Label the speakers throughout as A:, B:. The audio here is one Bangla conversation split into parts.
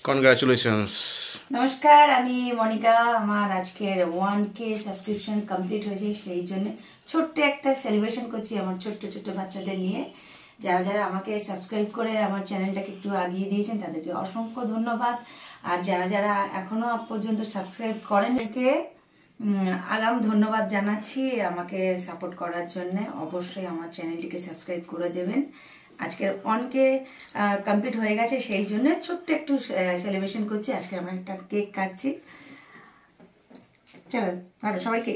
A: কনগ্রাচুলেশনস।
B: নমস্কার, আমি মনিকা। আমার আজকের 1K সাবস্ক্রিপশন কমপ্লিট হয়েছে, সেই জন্য ছোট্ট একটা সেলিব্রেশন করছি আমার ছোট্ট ছোট্ট বাচ্চাদের নিয়ে। যারা যারা আমাকে সাবস্ক্রাইব করে আমার চ্যানেলটাকে একটু আগিয়ে দিয়েছেন তাদেরকে অসংখ্য ধন্যবাদ। আর যারা যারা এখনো পর্যন্ত সাবস্ক্রাইব করেন তাদেরকে আগাম ধন্যবাদ জানাচ্ছি আমাকে সাপোর্ট করার জন্য। অবশ্যই আমার চ্যানেলটিকে সাবস্ক্রাইব করে দেবেন। আজকের 1K কমপ্লিট হয়ে গেছে, সেই জন্য ছোট্ট একটু সেলিব্রেশন করছি। আজকে আমরা একটা কেক কাটছি। চলো ধরো সবাইকে,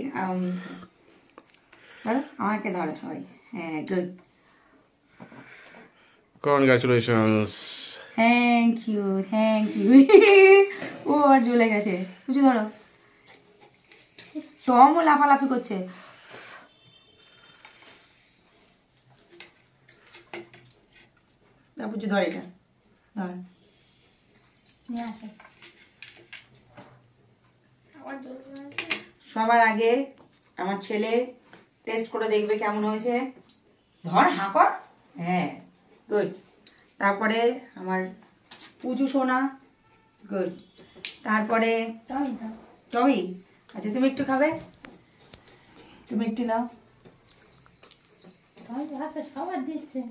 B: ধরো আমাকে ধরো সবাই। হ্যাঁ, good.
A: Congratulations.
B: Thank you, thank you. ও আর জ্বলে গেছে। বুঝি ধরো, টমও লাফালাফি করছে। বুঝি ধর, এটা ধর। সবার আগে আমার ছেলে টেস্ট করে দেখবে কেমন হয়েছে। ধর, হাঁ কর। হ্যাঁ, গুড। তারপরে আমার পুজু সোনা, গুড। তারপরে টমি, আচ্ছা তুমি একটু খাবে, তুমি একটু নাও।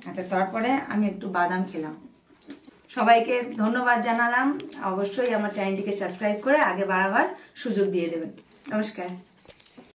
B: আচ্ছা, তারপরে আমি একটু বাদাম খেলাম। সবাইকে ধন্যবাদ জানালাম। অবশ্যই আমার চ্যানেলটিকে সাবস্ক্রাইব করে আগে বাড়াবার সুযোগ দিয়ে দেবেন। নমস্কার।